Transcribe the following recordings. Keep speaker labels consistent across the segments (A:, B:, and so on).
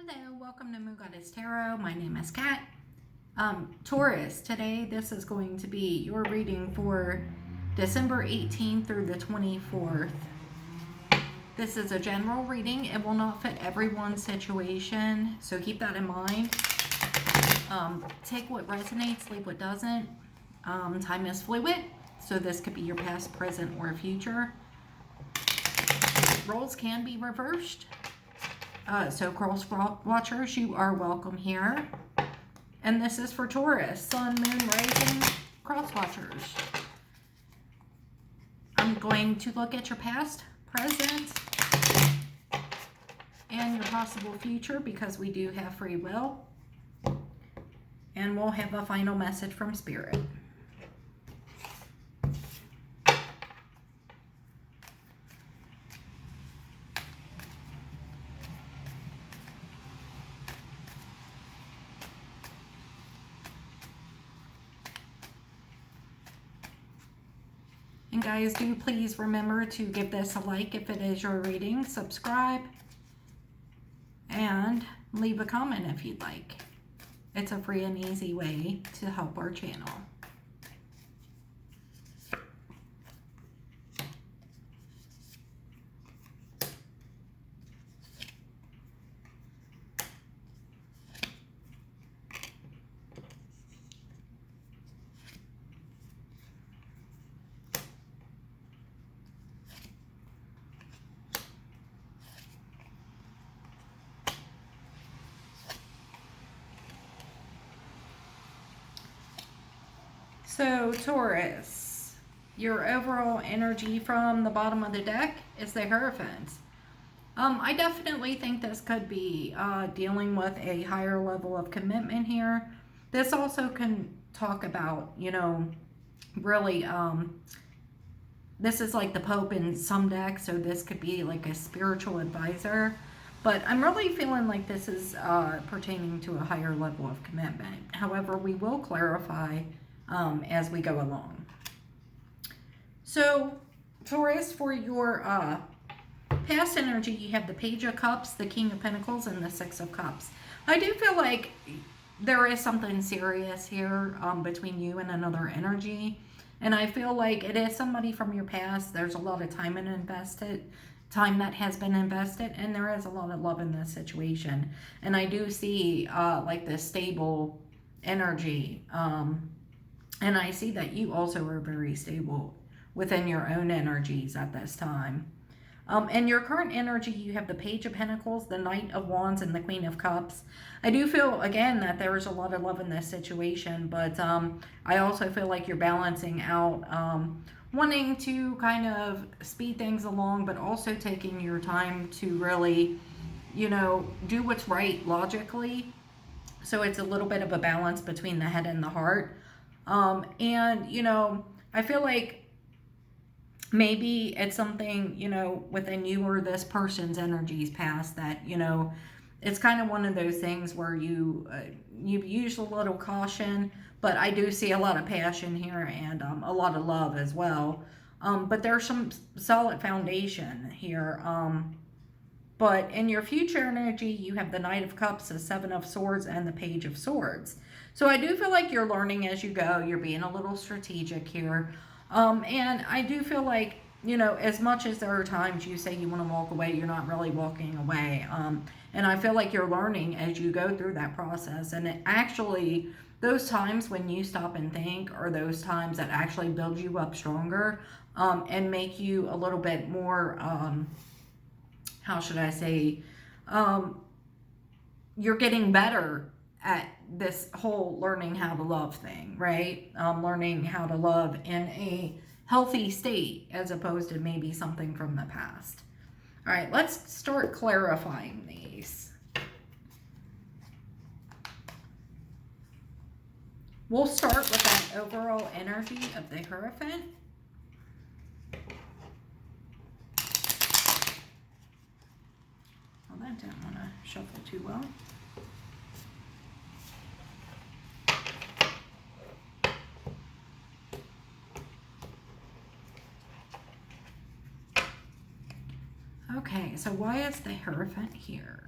A: Hello, welcome to Moon Goddess Tarot. My name is Kat. Taurus, today this is going to be your reading for December 18th through the 24th. This is a general reading. It will not fit everyone's situation, so keep that in mind. Take what resonates, leave what doesn't. Time is fluid, so this could be your past, present, or future. Roles can be reversed. So cross watchers, you are welcome here. And this is for Taurus, Sun, Moon, Rising, cross watchers. I'm going to look at your past, present, and your possible future because we do have free will. And we'll have a final message from Spirit. And guys, do please remember to give this a like if it is your reading, subscribe, and leave a comment if you'd like. It's a free and easy way to help our channel. So Taurus, your overall energy from the bottom of the deck is the Hierophant. I definitely think this could be dealing with a higher level of commitment here. This also can talk about, you know, really, this is like the Pope in some decks, so this could be like a spiritual advisor. But I'm really feeling like this is pertaining to a higher level of commitment. However, we will clarify as we go along. So, Taurus, for your past energy, you have the Page of Cups, the King of Pentacles, and the Six of Cups. I do feel like there is something serious here between you and another energy. And I feel like it is somebody from your past. There's a lot of time that has been invested, and there is a lot of love in this situation. And I do see like this stable energy. And I see that you also are very stable within your own energies at this time. In your current energy, you have the Page of Pentacles, the Knight of Wands, and the Queen of Cups. I do feel, again, that there is a lot of love in this situation, but I also feel like you're balancing out, wanting to kind of speed things along, but also taking your time to really, you know, do what's right logically. So it's a little bit of a balance between the head and the heart. And, you know, I feel like maybe it's something, you know, within you or this person's energies past that, you know, it's kind of one of those things where you use a little caution, but I do see a lot of passion here and a lot of love as well. But there's some solid foundation here. But in your future energy, you have the Knight of Cups, the Seven of Swords, and the Page of Swords. So I do feel like you're learning as you go. You're being a little strategic here. And I do feel like, you know, as much as there are times you say you want to walk away, you're not really walking away. And I feel like you're learning as you go through that process. And it actually, those times when you stop and think are those times that actually build you up stronger and make you a little bit more, how should I say, you're getting better at this whole learning how to love thing, right? Learning how to love in a healthy state as opposed to maybe something from the past. All right, let's start clarifying these. We'll start with that overall energy of the Hierophant. Well, that didn't want to shuffle too well. Okay, so why is the Hierophant here?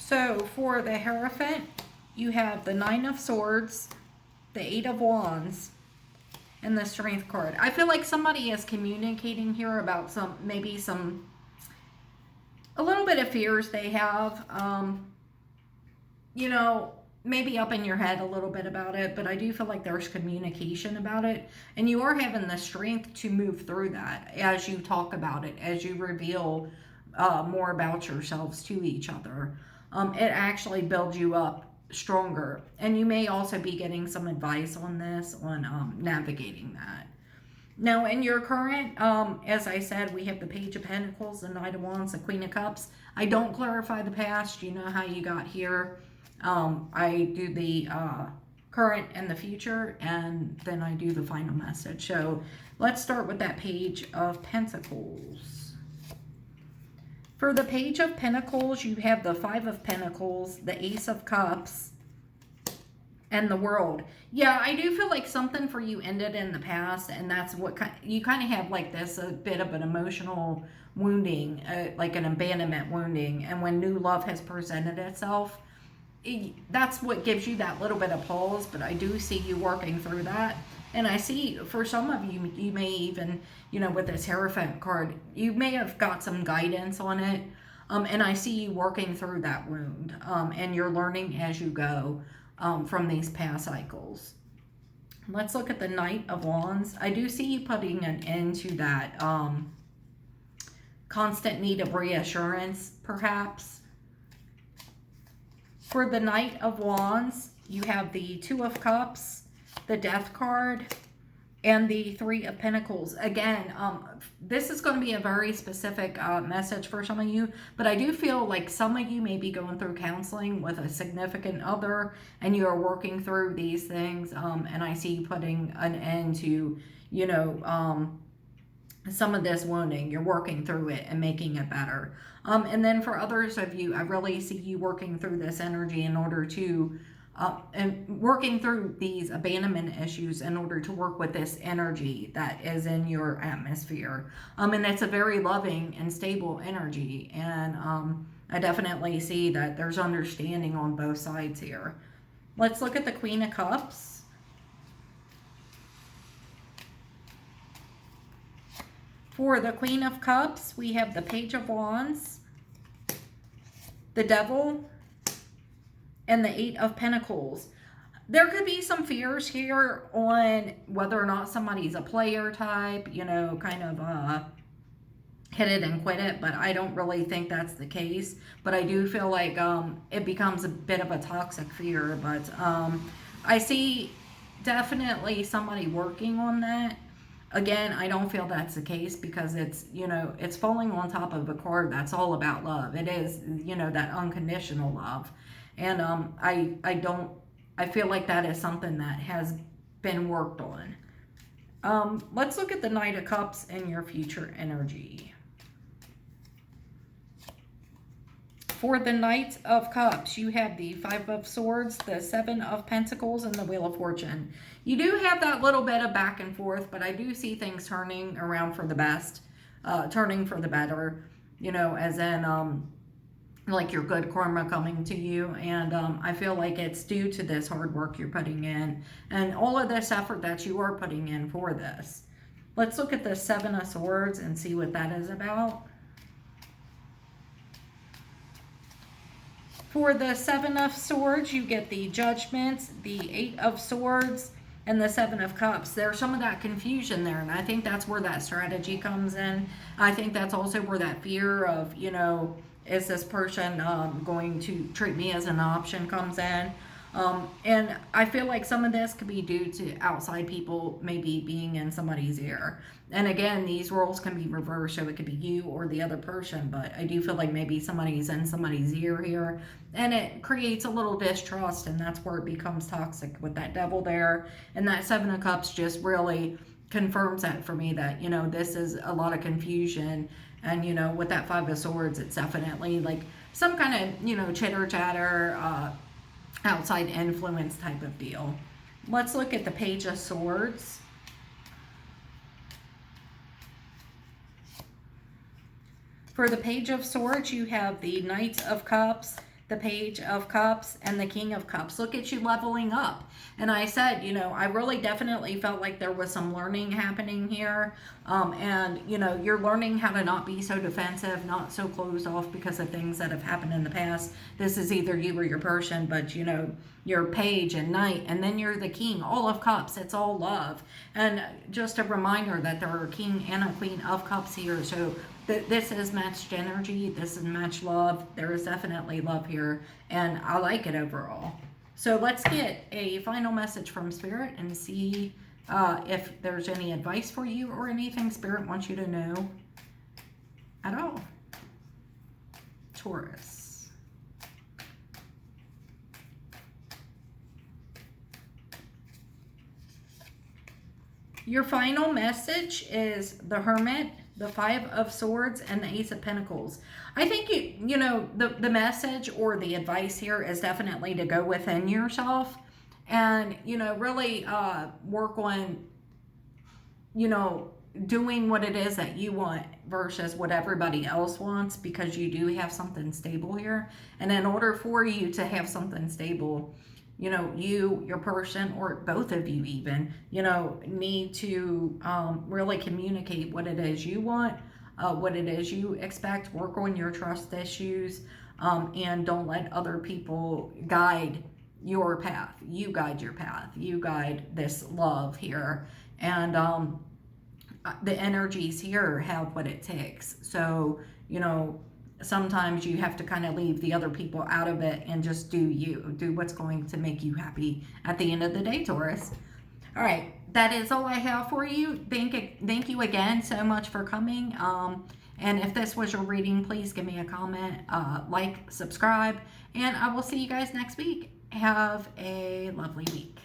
A: So for the Hierophant, you have the Nine of Swords, the Eight of Wands, and the Strength card. I feel like somebody is communicating here about maybe a little bit of fears they have. You know, maybe up in your head a little bit about it, but I do feel like there's communication about it, and you are having the strength to move through that as you talk about it, as you reveal more about yourselves to each other. It actually builds you up stronger, and you may also be getting some advice on this, on navigating that. Now, in your current, as I said, we have the Page of Pentacles, the Knight of Wands, the Queen of Cups. I don't clarify the past. You know how you got here. I do the current and the future, and then I do the final message. So let's start with that Page of Pentacles. For the Page of Pentacles, you have the Five of Pentacles, the Ace of Cups, and the World. Yeah, I do feel like something for you ended in the past, and that's what you kind of have like this, a bit of an emotional wounding, like an abandonment wounding. And when new love has presented itself, that's what gives you that little bit of pause. But I do see you working through that. And I see for some of you, you may even, you know, with this Hierophant card, you may have got some guidance on it. And I see you working through that wound. And you're learning as you go from these past cycles. Let's look at the Knight of Wands. I do see you putting an end to that constant need of reassurance, perhaps. For the Knight of Wands, you have the Two of Cups, the Death card, and the Three of Pentacles. Again, this is going to be a very specific message for some of you, but I do feel like some of you may be going through counseling with a significant other, and you are working through these things, and I see you putting an end to, you know, some of this wounding. You're working through it and making it better. And then for others of you, I really see you working through this energy in order to and working through these abandonment issues in order to work with this energy that is in your atmosphere. And it's a very loving and stable energy. And I definitely see that there's understanding on both sides here. Let's look at the Queen of Cups. For the Queen of Cups, we have the Page of Wands, the Devil, and the Eight of Pentacles. There could be some fears here on whether or not somebody's a player type, you know, kind of hit it and quit it, but I don't really think that's the case. But I do feel like it becomes a bit of a toxic fear. But I see definitely somebody working on that. Again, I don't feel that's the case because it's, you know, it's falling on top of a card that's all about love. It is, you know, that unconditional love. And I feel like that is something that has been worked on. Let's look at the Knight of Cups and your future energy. For the Knight of Cups, you have the Five of Swords, the Seven of Pentacles, and the Wheel of Fortune. You do have that little bit of back and forth, but I do see things turning around for the best, turning for the better, you know, as in like your good karma coming to you. And I feel like it's due to this hard work you're putting in and all of this effort that you are putting in for this. Let's look at the Seven of Swords and see what that is about. For the Seven of Swords, you get the Judgment, the Eight of Swords, and the Seven of Cups. There's some of that confusion there, and I think that's where that strategy comes in. I think that's also where that fear of, you know, is this person going to treat me as an option comes in. And I feel like some of this could be due to outside people maybe being in somebody's ear. And again, these roles can be reversed, so it could be you or the other person, but I do feel like maybe somebody's in somebody's ear here, and it creates a little distrust, and that's where it becomes toxic with that Devil there. And that Seven of Cups just really confirms that for me, that, you know, this is a lot of confusion. And, you know, with that Five of Swords, it's definitely like some kind of, you know, chitter chatter, outside influence type of deal. Let's look at the Page of Swords. For the Page of Swords, you have the Knight of Cups, the Page of Cups and the King of Cups. Look at you leveling up. And I said, you know, I really definitely felt like there was some learning happening here. And, you know, you're learning how to not be so defensive, not so closed off because of things that have happened in the past. This is either you or your person, but, you know, you're Page and Knight, and then you're the King, all of Cups. It's all love. And just a reminder that there are a King and a Queen of Cups here. So this is matched energy. This is matched love. There is definitely love here, and I like it overall. So let's get a final message from Spirit and see if there's any advice for you or anything Spirit wants you to know at all. Taurus. Your final message is the Hermit, the Five of Swords, and the Ace of Pentacles. I think you know the message or the advice here is definitely to go within yourself and, you know, really work on, you know, doing what it is that you want versus what everybody else wants, because you do have something stable here. And in order for you to have something stable, you know, you, your person, or both of you even, you know, need to really communicate what it is you want, what it is you expect, work on your trust issues, and don't let other people guide your path. You guide your path. You guide this love here. And the energies here have what it takes. So, you know, sometimes you have to kind of leave the other people out of it and just do you. Do what's going to make you happy at the end of the day, Taurus. All right, that is all I have for you. Thank you again so much for coming. And if this was your reading, please give me a comment, like, subscribe, and I will see you guys next week. Have a lovely week.